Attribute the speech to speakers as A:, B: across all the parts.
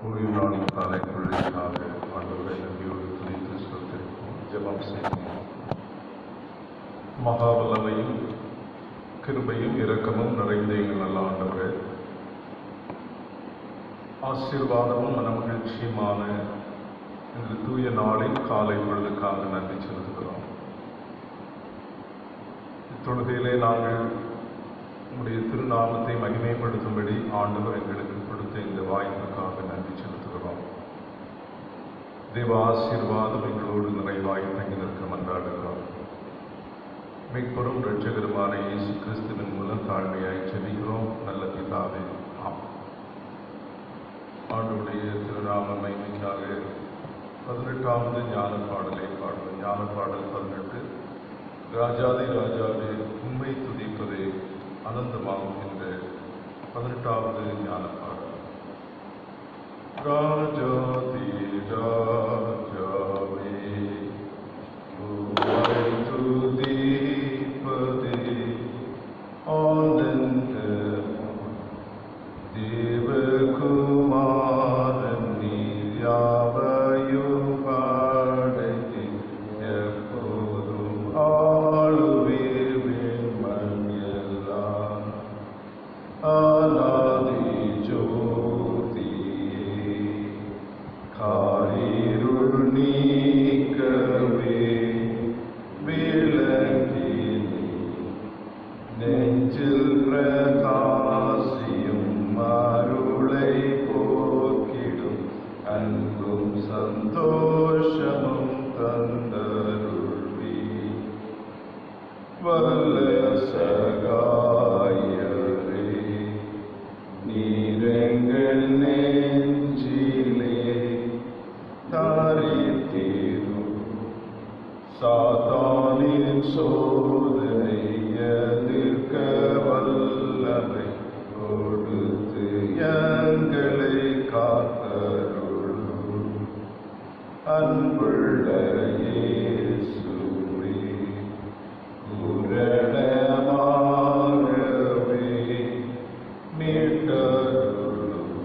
A: ஓய்வு நாளின் காலை தொழிலுக்காக ஆண்டவரை நம்பியோடு துதித்து ஸ்தோத்திரிப்போம். ஜெபம் செய்வோம். மகாவல்லமையும் கிருபையும் இரக்கமும் நிறைந்த எங்கள் நல்ல ஆண்டவரே, ஆசீர்வாதமும் மனமகிழ்ச்சியுமான எங்கள் தூய நாளின் காலை பொழுதுக்காக நன்றி செலுத்துகிறோம். இத்தொழுகையிலே நாங்கள் உங்களுடைய திருநாமத்தை மகிமைப்படுத்தும்படி ஆண்டவர் எங்களுக்கு கொடுத்த இந்த வாய்ப்புக்காக நன்றி செலுத்துகிறோம். தேவ ஆசீர்வாதம் எங்களோடு நிறைவாய் தங்கி நிற்க மன்றாடுகிறோம். மீட்பரும் இரட்சகருமான இயேசு கிறிஸ்துவின் மூலம் தாழ்மையாய் செபிக்கிறோம் நல்ல பிதாவே, ஆமென். ஆண்டவருடைய திருநாம மகிமைக்காக 18வது ஞான பாடலை பாடுவோம். ஞான பாடல் 18. ராஜாதி ராஜாவே உம்மை துதிப்பதே ஆனந்தமாகும் என்ற 18வது ஞான பாடல். ராஜாதி ராஜாவே உம்மை துதிப்பதே ஆனந்தமாகும் தேவகுமாரன் நீர் யாவையும் படைத்து எப்போதும் ஆளுவீர் விண்மண் எல்லாம். அநாதி ஜோதியே காரிருள் நீக்கவே விளக்கினீர் நெஞ்சில் பிரகாசியும் அருளை போக்கிடும் அன்பும் சந்தோஷமும் தந்தருள்வி. வல்ல சகாயரே நீரெங்கள் நெஞ்சிலே தாரித்தீரும் சாத்தானின் சோதனை எதிர்க்க வல்லமை கொடுத்து எங்களை காத்தருளும். அன்புள்ள இயேசுவே பூரணமாகவே மீட்டருளும்.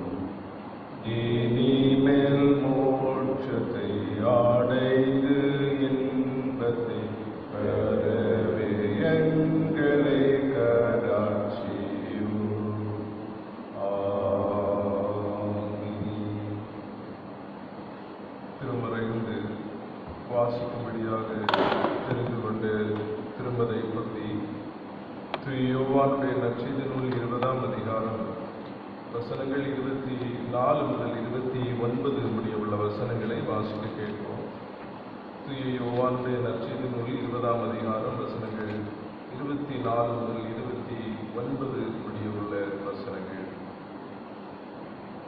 A: இனிமேல் மோட்சத்தை அடைந்து இன்பத்தை பெறவே எங்களை கடாட்சியும். திருமறைந்து வாசிக்கும்படியாக தெரிந்து கொண்டு திருமதை பற்றி யோவானுடைய நற்செய்தி நூல் 20ஆம் அதிகாரம் வசனங்கள் 24 முதல் 29 முடிய உள்ள வசனங்களை வாசிக்க கேட்போம். யோவானுடைய நற்செய்தி நூல் 20ஆம் அதிகாரம் வசனங்கள் 24 முதல் 29 முடிய உள்ள வசனங்கள்.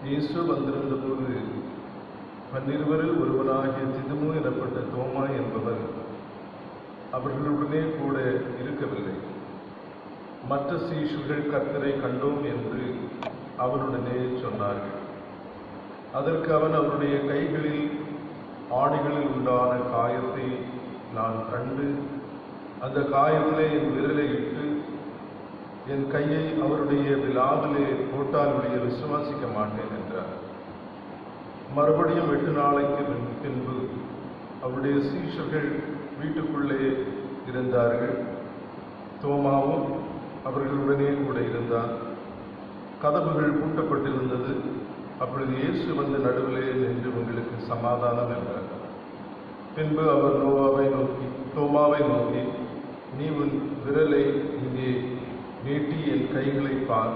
A: இயேசு வந்திருந்த போது 12 ஒருவனாகிய திதுமு எனப்பட்ட தோமா என்பவர் அவர்களுடனே கூட இருக்கவில்லை. மற்ற சீஷர்கள் கர்த்தரை கண்டோம் என்று அவருடனே சொன்னார்கள். அதற்கு அவன் அவருடைய கைகளில் ஆணிகளில் உண்டான காயத்தை நான் கண்டு அந்த காயத்திலே என் விரலை இட்டு என் கையை அவருடைய விலாவிலே போட்டாலுடைய விசுவாசிக்க மாட்டேன் என்றார். மறுபடியும் 8 நாளைக்கு பின்பு அவருடைய சீஷர்கள் வீட்டுக்குள்ளே இருந்தார்கள். தோமாவும் அவர்களுடனே கூட இருந்தார். கதவுகள் பூட்டப்பட்டிருந்தது. அப்பொழுது இயேசு வந்து நடுவிலே நின்று உங்களுக்கு சமாதானம் என்றார். பின்பு அவர் தோமாவை நோக்கி நீ உன் விரலை இங்கே நீட்டி என் கைகளை பார்,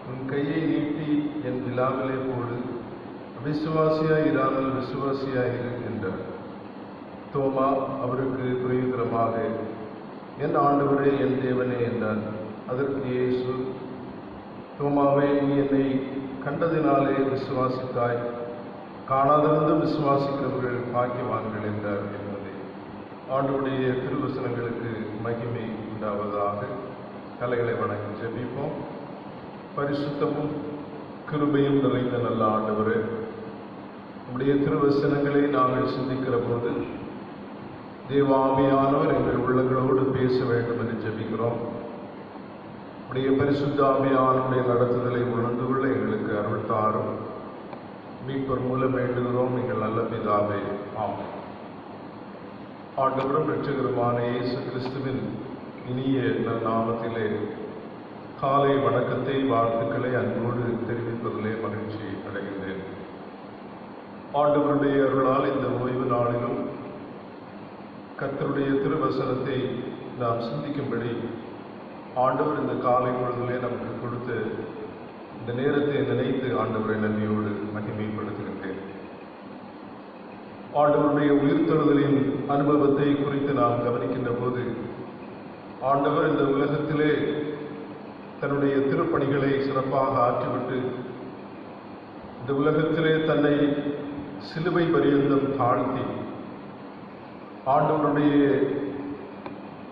A: உன் கையை நீட்டி என் விலாவிலே போடு, விசுவாசியாய் இராமல் விசுவாசியாய் இரு என்றார். தோமா அவருக்கு பிரயுத்தரமாக என் ஆண்டவரே என் தேவனே என்றார். அதற்கு இயேசு தோமாவே நீ என்னை கண்டதினாலே விசுவாசித்தாய், காணாதிருந்தும் விசுவாசிக்கிறவர்கள் பாக்கியவான்கள் என்றார் என்பதை ஆண்டவருடைய திருவசனங்களுக்கு மகிமை உண்டாவதாக. கலைகளை வணங்கி ஜெபிப்போம். பரிசுத்தமும் கிருபையும் நிறைந்த நல்ல ஆண்டவரே, உடைய திருவசனங்களை நாங்கள் சிந்திக்கிற போது தேவாவியானவர் எங்கள் உள்ளங்களோடு பேச வேண்டும் என்று ஜெபிக்கிறோம். உடைய பரிசுத்த ஆவியானவருடைய நடத்துதலை உணர்ந்து கொள்ள எங்களுக்கு அருள் தாரும். மீட்பர் மூலம் வேண்டுகிறோம் எங்கள் நல்ல பிதாவே, ஆமென். ஆண்டவரும் இரட்சகருமான இயேசு கிறிஸ்துவின் இனிய நாமத்திலே காலை வணக்கத்தை, வாழ்த்துக்களை அன்போடு தெரிவிப்பதிலே மகிழ்ச்சி அடைகின்றேன். ஆண்டவருடைய அருளால் இந்த ஓய்வு நாளிலும் கர்த்தருடைய திருவசனத்தை நாம் சிந்திக்கும்படி ஆண்டவர் இந்த காலை பொழுதிலே நமக்கு கொடுத்த இந்த நேரத்தை நினைத்து ஆண்டவரை நன்றியோடு மகிமைப்படுத்துகின்றேன். ஆண்டவருடைய உயிர்த்தெழுதலின் அனுபவத்தை குறித்து நாம் கவனிக்கின்ற போது ஆண்டவர் இந்த உலகத்திலே தன்னுடைய திருப்பணிகளை சிறப்பாக ஆற்றிவிட்டு இந்த உலகத்திலே தன்னை சிலுவை பரியந்தம் தாழ்த்தி ஆண்டவருடைய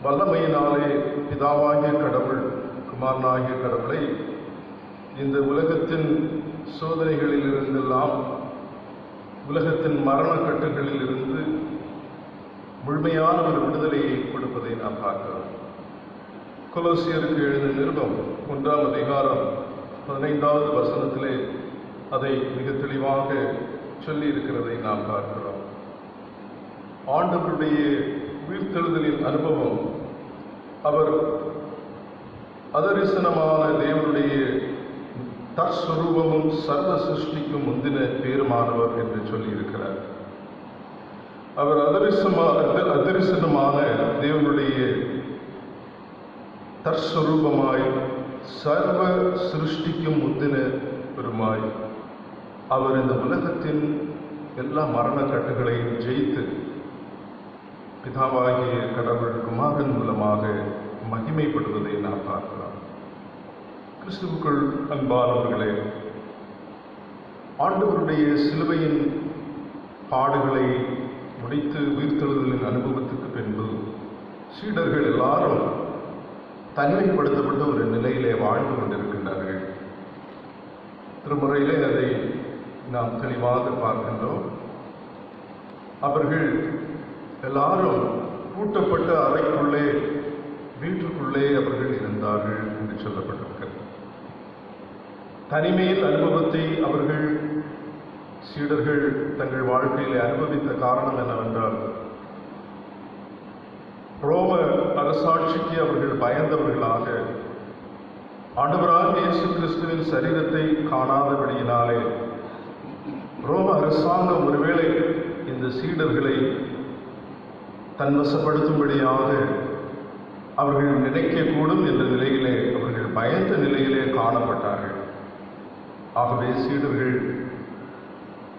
A: வல்லமையினாலே பிதாவாகிய கடவுள், குமாரனாகிய கடவுளை இந்த உலகத்தின் சோதனைகளில் இருந்தெல்லாம், உலகத்தின் மரணக்கட்டுகளில் இருந்து முழுமையான ஒரு விடுதலையை கொடுப்பதை நாம் பார்க்கிறோம். கொலோசியருக்கு எழுதிய நிருபம் 1ஆம் அதிகாரம் 15வது வசனத்திலே அதை மிக தெளிவாக சொல்லி இருக்கிறதை நாம் பார்க்கிறோம். ஆண்டவருடைய உயிர்த்தெழுதலின் அனுபவம் அவர் அதரிசனமான தேவனுடைய தற்ஸ்வரூபமும் சர்வ சிருஷ்டிக்கும் முந்தின பேருமானவர் என்று சொல்லியிருக்கிறார். அவர் அதரிசனமான தேவனுடைய தற்ஸ்வரூபமாய் சர்வ சிருஷ்டிக்கும் முந்தின பெருமாய் அவர் இந்த உலகத்தின் எல்லா மரணக்கட்டுகளையும் ஜெயித்து பிதாவாகிய கடவுள் குமாரன் மூலமாக மகிமைப்படுவதை நாம் பார்க்கலாம். கிறிஸ்துவுக்குள் அன்பானவர்களே, ஆண்டவருடைய சிலுவையின் பாடுகளை முடித்து உயிர்த்தெழுதலின் அனுபவத்துக்கு பின்பு சீடர்கள் எல்லாரும் தனிமைப்படுத்தப்பட்ட ஒரு நிலையிலே வாழ்ந்து கொண்டிருக்கின்றார்கள். திருமுறையிலே அதை நாம் தெளிவாக பார்க்கின்றோம். அவர்கள் எல்லாரும் பூட்டப்பட்ட அறைக்குள்ளே, வீட்டுக்குள்ளே அவர்கள் இருந்தார்கள் என்று சொல்லப்பட்டிருக்கிறது. தனிமையின் அனுபவத்தை அவர்கள் சீடர்கள் தங்கள் வாழ்க்கையிலே அனுபவித்த காரணம் என்னவென்றால், ரோம அரசாட்சிக்கு அவர்கள் பயந்தவர்களாக ஆண்டவராகிய இயேசு கிறிஸ்துவின் சரீரத்தை காணாதபடியினாலே ரோம அரசாங்கம் ஒருவேளை இந்த சீடர்களை தன்வசப்படுத்தும்படியாக அவர்கள் நினைக்கக்கூடும் என்ற நிலையிலே அவர்கள் பயந்த நிலையிலே காணப்பட்டார்கள். ஆகவே சீடர்கள்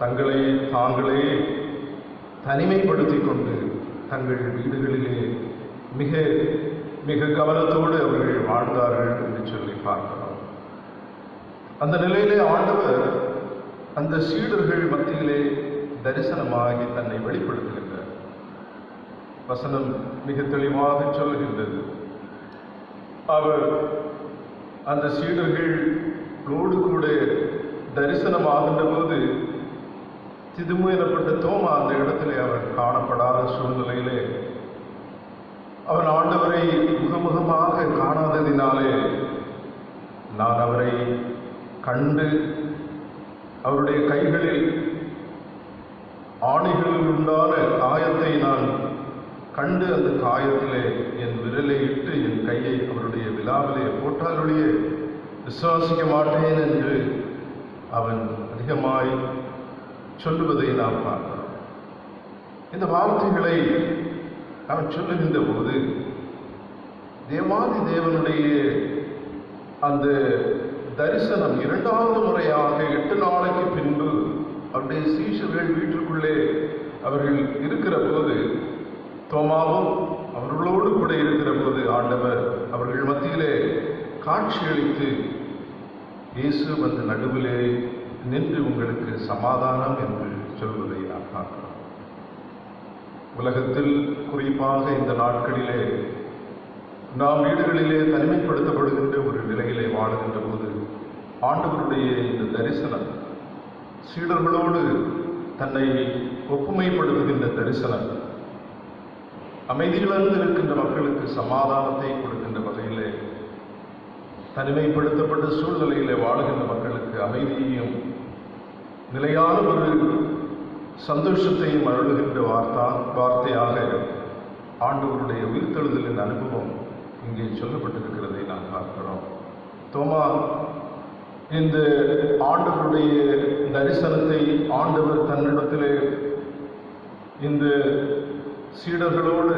A: தங்களை தாங்களே தனிமைப்படுத்தி கொண்டு தங்கள் வீடுகளிலே மிக மிக கவனத்தோடு அவர்கள் வாழ்ந்தார்கள் என்று சொல்லி பார்க்கிறோம். அந்த நிலையிலே ஆண்டவர் அந்த சீடர்கள் மத்தியிலே தரிசனமாகி தன்னை வெளிப்படுத்துகின்றார். வசனம் மிக தெளிவாக சொல்கின்றது. அவர் அந்த சீடர்களோடு கூட தரிசனமாகின்ற போது திதுமு எனப்பட்ட தோமா அந்த இடத்திலே அவர் காணப்படாத சூழ்நிலையிலே அவன் ஆண்டவரை முகமுகமாக காணாததினாலே நான் அவரை கண்டு அவருடைய கைகளில் ஆணிகளில் உண்டான காயத்தை நான் கண்டு அந்த காயத்திலே என் விரலை இட்டு என் கையை அவருடைய விழாவிலே போட்டாலுடைய விசுவாசிக்க மாட்டேன் என்று அவன் அதிகமாய் சொல்லுவதை நாம் பார்க்கிறோம். இந்த வார்த்தைகளை அவன் சொல்லுகின்ற போது தேவாதி தேவனுடைய அந்த தரிசனம் 2வது முறையாக 8 நாளைக்கு பின்பு அவருடைய சீஷர்கள் வீட்டிற்குள்ளே அவர்கள் இருக்கிற போது, தோமாவும் அவர்களோடு கூட இருக்கிற போது ஆண்டவர் அவர்கள் மத்தியிலே காட்சியளித்து இயேசு வந்து நடுவிலே நின்று உங்களுக்கு சமாதானம் என்று சொல்வதை நாம் பார்க்கிறோம். உலகத்தில் குறிப்பாக இந்த நாட்களிலே நாம் வீடுகளிலே தனிமைப்படுத்தப்படுகின்ற ஒரு நிலையிலே வாழுகின்ற போது ஆண்டவருடைய இந்த தரிசனம், சீடர்களோடு தன்னை ஒப்புமைப்படுத்துகின்ற தரிசனம், அமைதியிலிருந்து இருக்கின்ற மக்களுக்கு சமாதானத்தை கொடுக்கின்ற வகையிலே, தனிமைப்படுத்தப்பட்ட சூழ்நிலையிலே வாழுகின்ற மக்களுக்கு அமைதியையும் நிலையான ஒரு சந்தோஷத்தையும் அருளுகின்ற வார்த்தையாக ஆண்டவருடைய உயிர்த்தெழுதலின் அனுபவம் இங்கே சொல்லப்பட்டிருக்கிறதை நாம் பார்க்கிறோம். தோமா இந்த ஆண்டவருடைய தரிசனத்தை ஆண்டவர் தன்னிடத்திலே இந்த சீடர்களோடு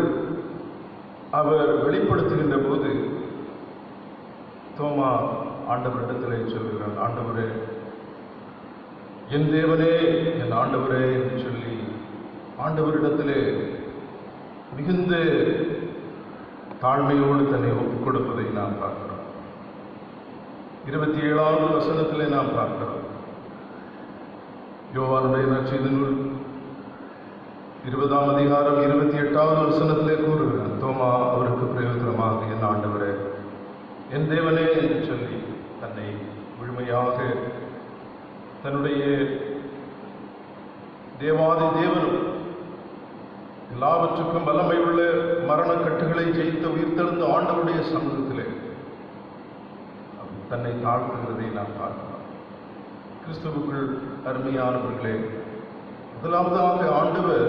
A: அவர் வெளிப்படுத்துகின்ற போது தோமா ஆண்டவரிடத்திலே சொல்கிறான், ஆண்டவரே, என் தேவனே, என் ஆண்டவரே என்று சொல்லி ஆண்டவரிடத்திலே மிகுந்த தாழ்மையோடு தன்னை ஒப்புக் கொடுப்பதை நாம் பார்க்கிறோம். 27வது வசனத்திலே நாம் பார்க்கிறோம். யோவானுடைய நற்செய்தி நூல் 20ஆம் அதிகாரம் 28வது வசனத்திலே கூறுகிறார், தோமா அவருக்கு பிரயோஜனமாக, என் ஆண்டவரே, என் தேவனே என்று சொல்லி தன்னை முழுமையாக தன்னுடைய தேவாதி தேவனும் எல்லாவற்றுக்கும் வல்லமை உள்ள மரணக்கட்டுகளை ஜெயித்த உயிர்த்தெழுந்த ஆண்டவருடைய சமூகத்திலே தன்னை தாழ்த்துகிறதை நாம் பார்க்கிறோம். கிறிஸ்துவுக்குள் அருமையானவர்களே, முதலாவதாக ஆண்டவர்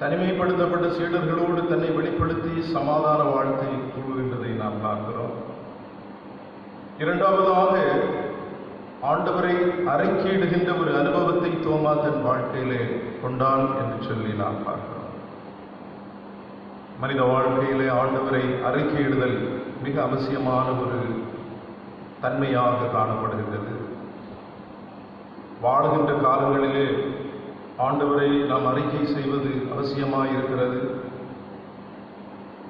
A: தனிமைப்படுத்தப்பட்ட சீடர்களோடு தன்னை வெளிப்படுத்தி சமாதான வாழ்க்கை கூறுகின்றதை நாம் பார்க்கிறோம். இரண்டாவதாக ஆண்டவரை அறிக்கையிடுகின்ற ஒரு அனுபவத்தை தோமா தன் வாழ்க்கையிலே கொண்டான் என்று சொல்லி நாம் பார்க்கிறோம். மனித வாழ்க்கையிலே ஆண்டவரை அறிக்கையிடுதல் மிக அவசியமான ஒரு தன்மையாக காணப்படுகின்றது. வாழுகின்ற காலங்களிலே ஆண்டவரை நாம் அறிக்கை செய்வது அவசியமாயிருக்கிறது.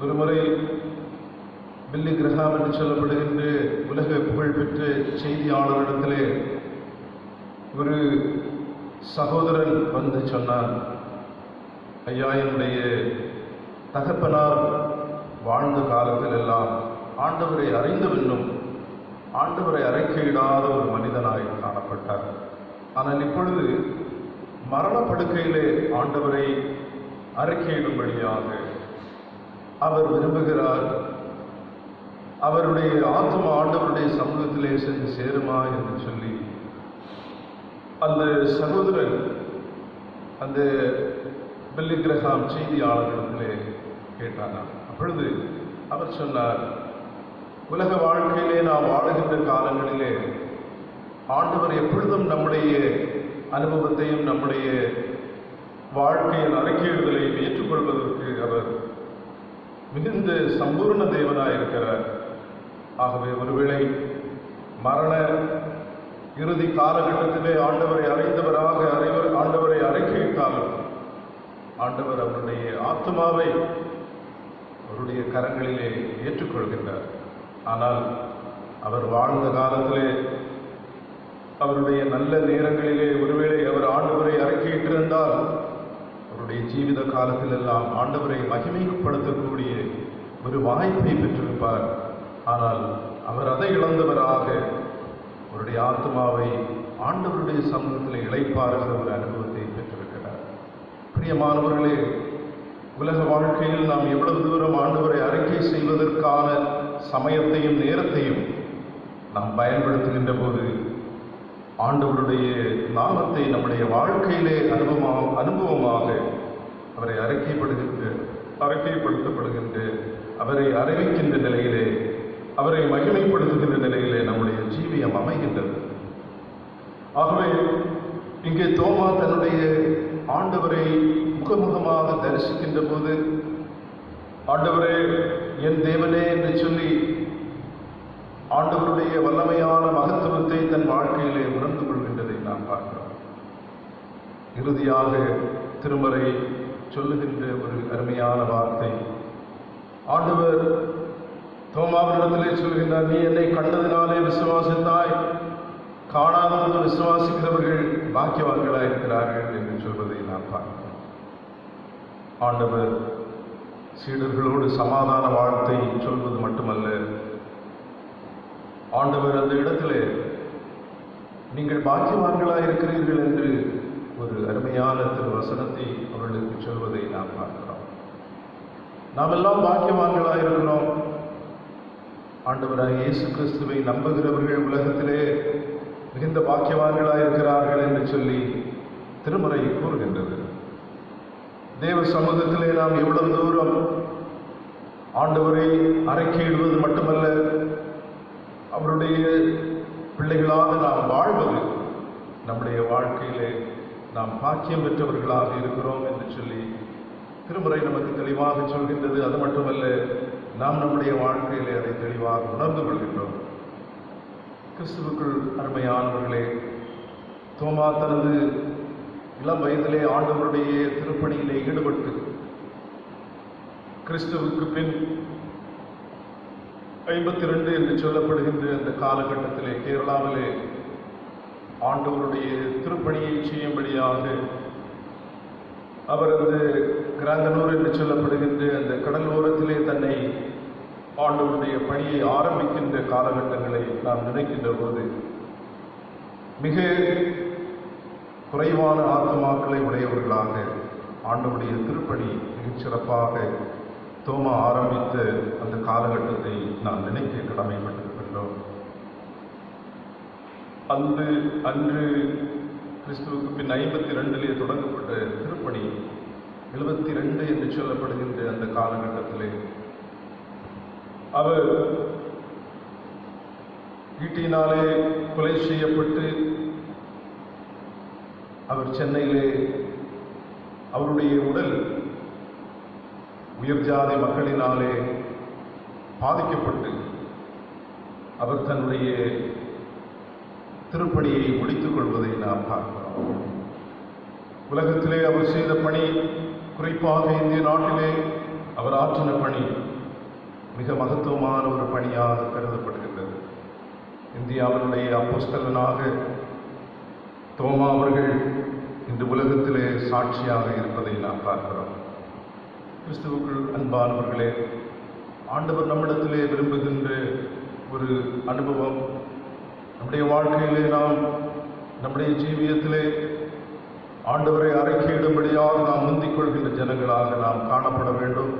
A: ஒருமுறை பில்லி கிரஹாம் என்று சொல்லப்படுகின்ற உலக புகழ்பெற்ற செய்தியாளரிடத்திலே ஒரு சகோதரன் வந்து சொன்னார், ஐயா, என்னுடைய தகப்பனார் வாழ்ந்த காலத்தில் எல்லாம் ஆண்டவரை அறிந்தவென்னும் ஆண்டவரை அறிக்கையிடாத ஒரு மனிதனாய் காணப்பட்டார். ஆனால் இப்பொழுது மரணப்படுக்கையிலே ஆண்டவரை அறிக்கையிடும்படியாக அவர் விரும்புகிறார். அவருடைய ஆத்மா ஆண்டவருடைய சமூகத்திலே சென்று சேருமா என்று சொல்லி அந்த சகோதரன் அந்த பில்லி கிரஹாம் செய்தியாளர்களிடத்திலே கேட்டார். அப்பொழுது அவர் சொன்னார், உலக வாழ்க்கையிலே நாம் வாழுகின்ற காலங்களிலே ஆண்டவர் எப்பொழுதும் நம்முடைய அனுபவத்தையும் நம்முடைய வாழ்க்கையின் அறிக்கையிடுதலையும் ஏற்றுக்கொள்வதற்கு அவர் மிகுந்த சம்பூர்ண தேவனாயிருக்கிறார். ஆகவே ஒருவேளை மரண இறுதி காலகட்டத்திலே ஆண்டவரை அறிந்தவராக ஆண்டவரை அறிக்கையிட்டாலும் ஆண்டவர் அவருடைய ஆத்மாவை அவருடைய கரங்களிலே ஏற்றுக்கொள்கின்றார். ஆனால் அவர் வாழ்ந்த காலத்திலே அவருடைய நல்ல நேரங்களிலே ஒருவேளை அவர் ஆண்டவரை அறிக்கையிட்டிருந்தால் அவருடைய ஜீவித காலத்திலெல்லாம் ஆண்டவரை மகிமைப்படுத்தக்கூடிய ஒரு வாய்ப்பை பெற்றிருப்பார். ஆனால் அவர் அதை இழந்தவராக அவருடைய ஆத்மாவை ஆண்டவருடைய சமூகத்தில் இளைப்பாறுகிற ஒரு அனுபவத்தை பெற்றிருக்கிறார். பிரியமானவர்களே, உலக வாழ்க்கையில் நாம் எவ்வளவு தூரம் ஆண்டவரை அறிக்கை செய்வதற்கான சமயத்தையும் நேரத்தையும் நாம் பயன்படுத்துகின்ற போது ஆண்டவருடைய நாமத்தை நம்முடைய வாழ்க்கையிலே அனுபவமாக அவரை அறிக்கைப்படுத்தப்படுகின்ற அவரை அறிவிக்கின்ற நிலையிலே அவரை மகிமைப்படுத்துகின்ற நிலையிலே நம்முடைய ஜீவியம் அமைகின்றது. ஆகவே இங்கே தோமா தன்னுடைய ஆண்டவரை முகமுகமாக தரிசிக்கின்ற போது ஆண்டவரே, என் தேவனே என்று சொல்லி ஆண்டவருடைய வல்லமையான மகத்துவத்தை தன் வாழ்க்கையிலே உணர்ந்து கொள்கின்றதை நாம் பார்க்கிறோம். இறுதியாக திருமறை சொல்லுகின்ற ஒரு அருமையான வார்த்தை, ஆண்டவர் தோமாவிடத்திலே சொல்கின்றார், நீ என்னை கண்டதினாலே விசுவாசித்தாய், காணாதபோது விசுவாசிக்கிறவர்கள் பாக்கியவான்களாயிருக்கிறார்கள் என்று சொல்வதை நாம் பார்க்கிறோம். ஆண்டவர் சீடர்களோடு சமாதான வார்த்தை சொல்வது மட்டுமல்ல, ஆண்டவர் அந்த இடத்திலே நீங்கள் பாக்கியவான்களாயிருக்கிறீர்கள் என்று ஒரு அருமையான திருவசனத்தை அவர்களுக்கு சொல்வதை நாம் பார்க்கிறோம். நாம் எல்லாம் பாக்கியவான்களாயிருக்கிறோம். ஆண்டவராக இயேசு கிறிஸ்துவை நம்புகிறவர்கள் உலகத்திலே மிகுந்த பாக்கியவான்களாயிருக்கிறார்கள் என்று சொல்லி திருமறை கூறுகின்றது. தேவ சமூகத்திலே நாம் எவ்வளவு தூரம் ஆண்டவரை அறிக்கையிடுவது மட்டுமல்ல, அவருடைய பிள்ளைகளாக நாம் வாழ்வது, நம்முடைய வாழ்க்கையிலே நாம் பாக்கியம் பெற்றவர்களாக இருக்கிறோம் என்று சொல்லி திருமுறை நமக்கு தெளிவாக சொல்கின்றது. அது மட்டுமல்ல, நாம் நம்முடைய வாழ்க்கையிலே அதை தெளிவாக உணர்ந்து கொள்கின்றோம். கிறிஸ்துவுக்குள் அருமையானவர்களே, தோமா தனது இளம் வயதிலே ஆண்டவருடைய திருப்பணியிலே ஈடுபட்டு கிறிஸ்துவுக்கு பின் 52 என்று சொல்லப்படுகின்ற அந்த காலகட்டத்திலே கேரளாவிலே ஆண்டவருடைய திருப்பணியை செய்யும்படியாக அவர் அந்த கிராந்தனூர் என்று சொல்லப்படுகின்ற அந்த கடல் ஓரத்திலே தன்னை ஆண்டவருடைய பணியை ஆரம்பிக்கின்ற காலகட்டங்களை நாம் நினைக்கின்ற போது மிக குறைவான ஆத்மாக்களை உடையவர்களாக ஆண்டவருடைய திருப்பணி மிகச் சிறப்பாக தோமா ஆரம்பித்த அந்த காலகட்டத்தை நாம் நினைக்க கடமைப்பட்டிருக்கின்றோம். அன்று கிறிஸ்துவுக்கு பின் 52 தொடங்கப்பட்ட திருப்பணி 72 என்று சொல்லப்படுகின்ற அந்த காலகட்டத்திலே அவர் ஈட்டியினாலே கொலை செய்யப்பட்டு அவர் சென்னையிலே அவருடைய உடல் உயர் ஜாதி மக்களினாலே பாதிக்கப்பட்டு அவர் தன்னுடைய திருப்பணியை முடித்துக் கொள்வதை நாம் பார்க்கிறோம். உலகத்திலே அவர் செய்த பணி, குறிப்பாக இந்திய நாட்டிலே அவர் ஆற்றின பணி மிக மகத்துவமான ஒரு பணியாக கருதப்படுகின்றது. இந்தியாவினுடைய அப்போஸ்தலனாக தோமா அவர்கள் இன்று உலகத்திலே சாட்சியாக இருப்பதை நாம் பார்க்கிறோம். கிறிஸ்துவுக்குள் அன்பானவர்களே, ஆண்டவர் நம்மிடத்திலே விரும்புகின்ற ஒரு அனுபவம், நம்முடைய வாழ்க்கையிலே நாம் நம்முடைய ஜீவியத்திலே ஆண்டவரை அறிக்கையிடும்படியாக நாம் முந்திக் கொள்கின்ற ஜனங்களாக நாம் காணப்பட வேண்டும்.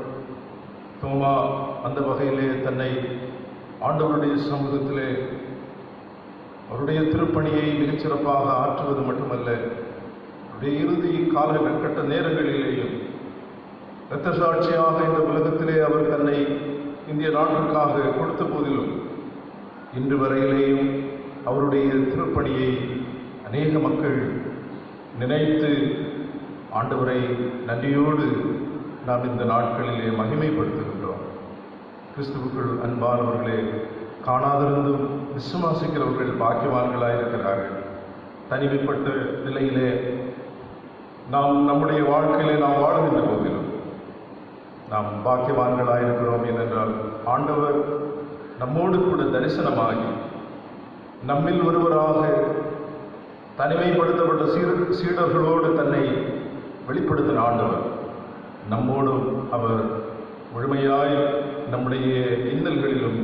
A: தோமா அந்த வகையிலே தன்னை ஆண்டவருடைய சமூகத்திலே அவருடைய திருப்பணியை மிகச்சிறப்பாக ஆற்றுவது மட்டுமல்ல, அவருடைய இறுதி காலகட்ட நேரங்களிலேயும் இரத்த சாட்சியாக இந்த உலகத்திலே அவர் தன்னை இந்திய நாட்டிற்காக கொடுத்த போதிலும் இன்று வரையிலேயும் அவருடைய திருப்பணியை அநேக மக்கள் நினைத்து ஆண்டவரை நன்றியோடு நாம் இந்த நாட்களிலே மகிமைப்படுத்துகின்றோம். கிறிஸ்துவுக்குள் அன்பானவர்களே, காணாதிருந்தும் விசுவாசிக்கிறவர்கள் பாக்கியவான்களாயிருக்கிறார்கள். தனிமைப்பட்ட நிலையிலே நாம் நம்முடைய வாழ்க்கையிலே நாம் வாழ்கின்ற போதிலும் நாம் பாக்கியவான்களாயிருக்கிறோம். ஏனென்றால் ஆண்டவர் நம்மோடு கூட தரிசனமாகி நம்மில் ஒருவராக தனிமைப்படுத்தப்பட்ட சீடர்களோடு தன்னை வெளிப்படுத்தின ஆண்டவர் நம்மோடும் அவர் முழுமையாய் நம்முடைய இன்னல்களிலும்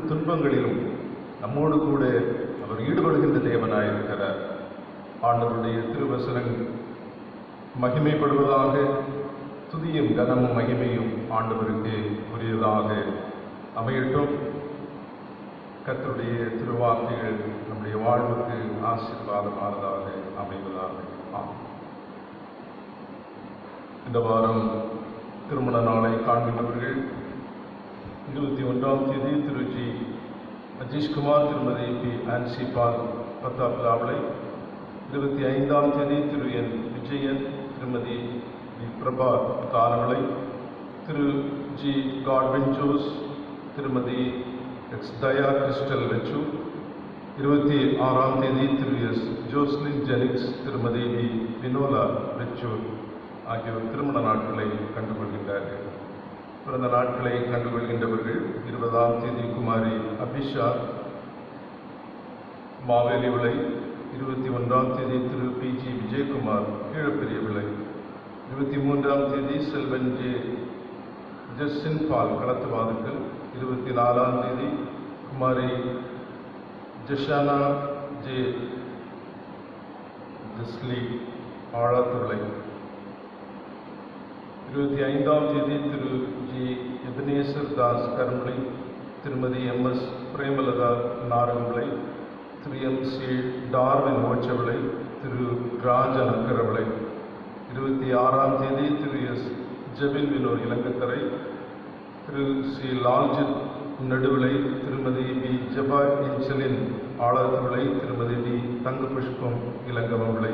A: துன்பங்களிலும் நம்மோடு கூட அவர் ஈடுபடுகின்ற தேவனாயிருக்கிறார். ஆண்டவருடைய திருவசனம் மகிமைப்படுவதாக, துதியும் கனமும் மகிமையும் ஆண்டவருக்கு உரியதாக அமையட்டும். கர்த்தருடைய திருவார்த்தைகள் நம்முடைய வாழ்வுக்கு ஆசீர்வாதமானதாக அமைவதாக. இந்த வாரம் திருமண நாளை காண்கின்றவர்கள் 21ஆம் தேதி திரு ஜி அஜீஷ்குமார், திருமதி பி ஆன்சி பால் பிரதாப்லாவளை, 25ஆம் தேதி திரு என் விஜயன், திருமதி வி பிரபா தானவளை, திரு ஜி காட்வின் ஜோஸ், திருமதி எக்ஸ் தயா கிறிஸ்டல் வெச்சு, 26ஆம் தேதி திரு எஸ் ஜோஸ்லின் ஜெனிக்ஸ், திருமதி வி வினோலா வெச்சூர் ஆகியோர் திருமண நாட்களை கண்டுகொள்கின்றார்கள். பிறந்த நாட்களை கண்டுகொள்கின்றவர்கள் 20ஆம் தேதி குமாரி அபிஷா மாவேலி விளை, 21ஆம் தேதி திரு பி ஜி விஜயகுமார் கீழப்பெரிய விளை, 23ஆம் தேதி செல்வன் ஜே ஜஸ்டின் பால் களத்துவாதுக்கள், 24ஆம் தேதி குமாரி ஜஷானா ஜே ஜஸ்லி ஆழாத்துளை, 25ஆம் தேதி திரு ஜி எபனேசர் தாஸ் கருமலை, திருமதி எம் எஸ் பிரேமலதா நாரங்குளை, திரு MC டார்வின் ஓச்சவிளை, திரு ராஜன் அக்கரவிளை. 26ஆம் தேதி திரு S ஜெபின் வினோர் இலங்கக்கரை, திரு C லால்ஜித் நடுவிளை, திருமதி B ஜபா இன்சலின் ஆழத்துவிளை, திருமதி D தங்க புஷ்பம் இலங்கவவிளை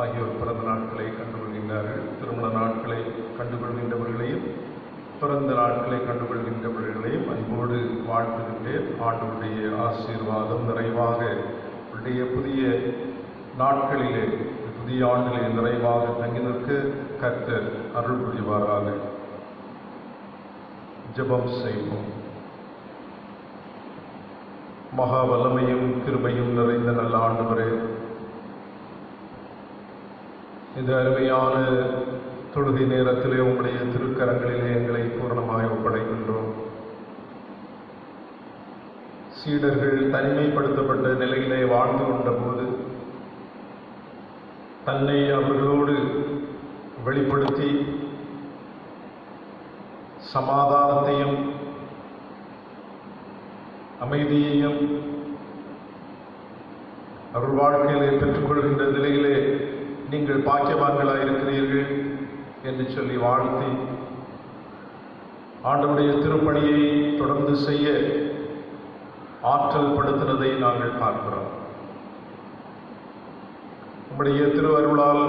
A: ஆகியோர் பிறந்த நாட்களை கண்டுகொள்கின்றார்கள். திருமண நாட்களை கண்டுகொள்கின்றவர்களையும் பிறந்த நாட்களை கண்டுகொள்கின்றவர்களையும் அன்போடு வாழ்த்துகின்றேன். ஆண்டவருடைய ஆசீர்வாதம் நிறைவாக உடைய புதிய நாட்களிலே, புதிய ஆண்டிலே நிறைவாக தங்கி நிற்க கர்த்தர் அருள் புரிவாராக. ஜெபம் செய்வோம். மகா வல்லமையும் கிருபையும் நிறைந்த நல்ல ஆண்டவரே, இந்த அருமையான தொழுகை நேரத்திலே உம்முடைய திருக்கரங்களிலே எங்களை பூரணமாய் ஒப்படைக்கின்றோம். சீடர்கள் தனிமைப்படுத்தப்பட்ட நிலையிலே வாழ்ந்து கொண்ட போது தன்னை அவர்களோடு வெளிப்படுத்தி சமாதானத்தையும் அமைதியையும் அருள் வாழ்க்கையிலே பெற்றுக்கொள்கின்ற நிலையிலே நீங்கள் பாக்கியவான்களாக இருக்கிறீர்கள் என்று சொல்லி வாழ்த்தி ஆண்டவருடைய திருப்பணியை தொடர்ந்து செய்ய ஆற்றல் படுத்தினதை நாங்கள் பார்க்கிறோம். உம்முடைய திருவருளால்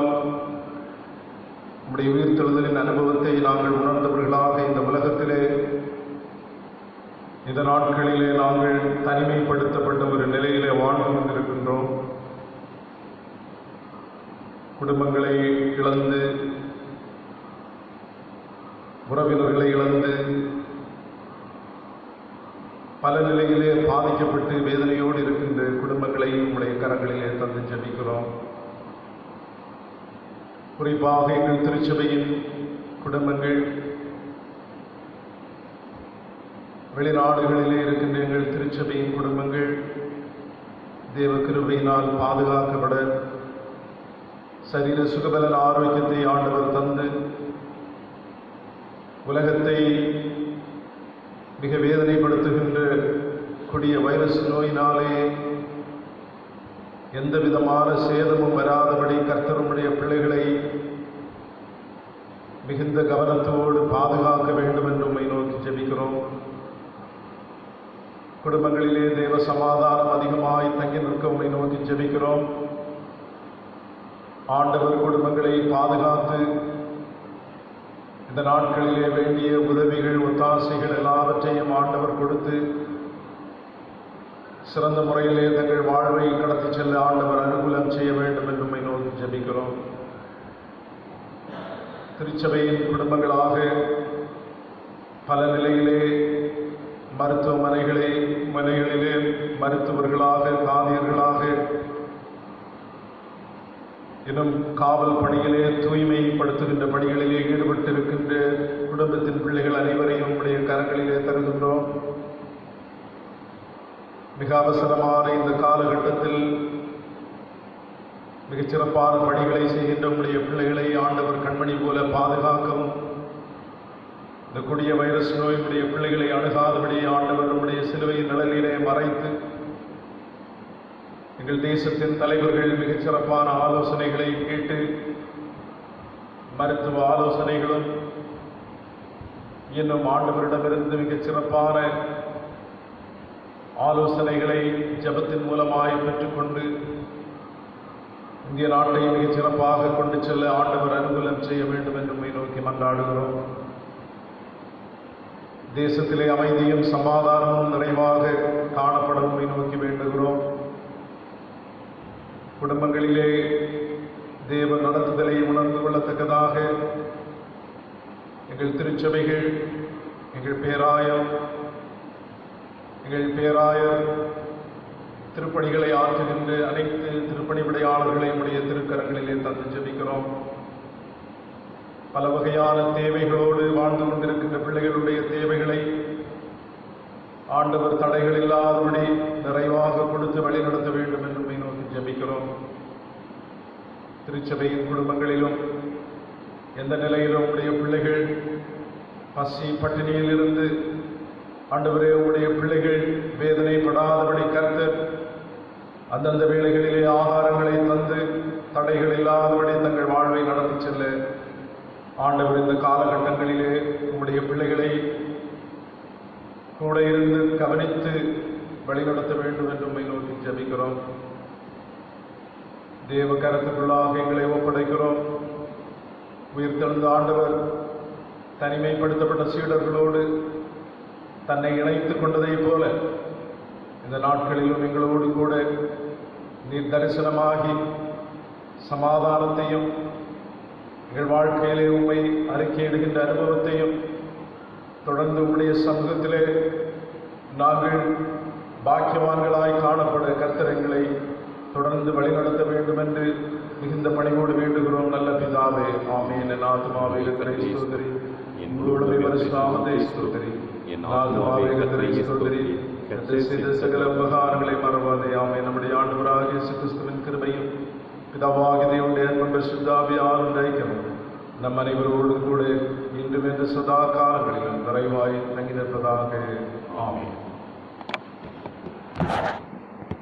A: உம்முடைய உயிர்த்தெழுதலின் அனுபவத்தை நாங்கள் உணர்ந்தவர்களாக இந்த உலகத்திலே இந்த நாட்களிலே நாங்கள் தனிமைப்படுத்தப்பட்ட ஒரு நிலையிலே வாழ்ந்து கொண்டிருக்கின்றோம். குடும்பங்களை இழந்து, உறவினர்களை இழந்து, பல நிலையிலே பாதிக்கப்பட்டு வேதனையோடு இருக்கின்ற குடும்பங்களை உங்களுடைய கரங்களிலே தந்து ஜெபிக்கிறோம். குறிப்பாக எங்கள் திருச்சபையின் குடும்பங்கள், வெளிநாடுகளிலே இருக்கின்ற எங்கள் திருச்சபையின் குடும்பங்கள் தேவ கிருபையினால் பாதுகாக்கப்பட சரீர சுகபலன் ஆரோக்கியத்தை ஆண்டவர் தந்து உலகத்தை மிக வேதனைப்படுத்துகின்ற கொடிய வைரஸ் நோயினாலே எந்த விதமான சேதமும் வராதபடி கர்த்தருடைய பிள்ளைகளை மிகுந்த கவனத்தோடு பாதுகாக்க வேண்டும் என்று உம்மை நோக்கி ஜெபிக்கிறோம். குடும்பங்களிலே தேவ சமாதானம் அதிகமாய் தங்கி நிற்க உம்மை நோக்கி ஜெபிக்கிறோம். ஆண்டவர் குடும்பங்களை பாதுகாத்து இந்த நாட்களிலே வேண்டிய உதவிகள், ஒத்தாசைகள் எல்லாவற்றையும் ஆண்டவர் கொடுத்து சிறந்த முறையிலே தங்கள் வாழ்வை கடத்தி செல்ல ஆண்டவர் அனுகூலம் செய்ய வேண்டும் என்று உம்மை நோக்கி ஜெபிக்கிறோம். திருச்சபையின் குடும்பங்களாக பல நிலையிலே மருத்துவமனைகளிலே மருத்துவர்களாக, காதியர்களாக, இன்னும் காவல் பணியிலே, தூய்மைப்படுத்துகின்ற பணிகளிலே ஈடுபட்டிருக்கின்ற குடும்பத்தின் பிள்ளைகள் அனைவரையும் உடைய கரங்களிலே தருகின்றோம். மிக அவசரமான இந்த காலகட்டத்தில் மிகச்சிறப்பான பணிகளை செய்கின்ற உடைய பிள்ளைகளை ஆண்டவர் கண்மணி போல பாதுகாக்கவும், இந்த கொடிய வைரஸ் நோயினுடைய பிள்ளைகளை அணுகாதபடி ஆண்டவர் நம்முடைய சிலுவையின் நிழலிலே மறைத்து, எங்கள் தேசத்தின் தலைவர்கள் மிகச்சிறப்பான ஆலோசனைகளை கேட்டு, மருத்துவ ஆலோசனைகளும் இன்னும் ஆண்டவரிடமிருந்து மிகச்சிறப்பான ஆலோசனைகளை ஜெபத்தின் மூலமாய் பெற்றுக்கொண்டு இந்திய நாட்டை மிகச்சிறப்பாக கொண்டு செல்ல ஆண்டவர் அனுகூலம் செய்ய வேண்டும் என்று உம்மை நோக்கி மன்றாடுகிறோம். தேசத்திலே அமைதியும் சமாதானமும் நிறைவாக காணப்பட உம்மை நோக்கி வேண்டுகிறோம். குடும்பங்களிலே தேவ நடத்துதலை உணர்ந்து கொள்ளத்தக்கதாக எங்கள் திருச்சபைகள், எங்கள் பேராயர் திருப்பணிகளை ஆற்றுகின்ற அனைத்து திருப்பணி விடையாளர்களை உடைய திருக்கரங்களிலே தந்து ஜெபிக்கிறோம். பல வகையான தேவைகளோடு வாழ்ந்து கொண்டிருக்கின்ற பிள்ளைகளுடைய தேவைகளை ஆண்டவர் தடைகள் இல்லாதபடி நிறைவாக கொடுத்து வழிநடத்த வேண்டும் என்று உம்மை நோக்கி ஜெபிக்கிறோம். திருச்சபையின் குடும்பங்களிலும் எந்த நிலையிலும் உடைய பிள்ளைகள் பசி பட்டினியில் இருந்து ஆண்டவரே உடைய பிள்ளைகள் வேதனைப்படாதபடி கர்த்தர் அந்தந்த வேளைகளிலே ஆகாரங்களை தந்து தடைகள் இல்லாதபடி தங்கள் வாழ்வை நடத்தி செல்ல ஆண்டவர் இந்த காலகட்டங்களிலே உங்களுடைய பிள்ளைகளை கூட இருந்து கவனித்து வழிநடத்த வேண்டும் என்று உம்மை நோக்கி ஜெபிக்கிறோம். தேவ கரத்துக்குள்ளாக எங்களை ஒப்படைக்கிறோம். உயிர்த்தெழுந்த ஆண்டவர் தனிமைப்படுத்தப்பட்ட சீடர்களோடு தன்னை இணைத்துக் கொண்டதை போல இந்த நாட்களிலும் எங்களோடு கூட நீர் தரிசனமாகி சமாதானத்தையும் எங்கள் வாழ்க்கையிலே உம்மை அறிக்கையிடுகின்ற அனுபவத்தையும் தொடர்ந்து உம்முடைய சமூகத்திலே நாங்கள் பாக்கியவான்களாய் காணப்பட கர்த்தர் எங்களை தொடர்ந்து வழிநடத்த வேண்டும் என்று மிகுந்த பணிவோடு வேண்டுகிறோம். நல்ல பிதாவே, ஆமென். என் ஆத்துமாவே கர்த்தரை ஸ்தோத்திரி, என் முழு பரிசுத்தத்தை ஸ்தோத்திரி. என் ஆத்துமாவே கர்த்தரை ஸ்தோத்திரி, கர்த்தர் செய்த சகல உபகாரங்களை மறவாதே. ஆமென். நம்முடைய ஆண்டவராகிய இயேசு கிறிஸ்துவின் கிருபையும் பிதாவாகிய தேவனுடைய அன்பும் பரிசுத்த ஆவியானவரின் ஐக்கியமும் நம் அனைவரோடும் கூட இன்றும் என்று சதா காலங்களிலும் நிறைவாய் தங்கி நிற்பதாக. ஆமென்.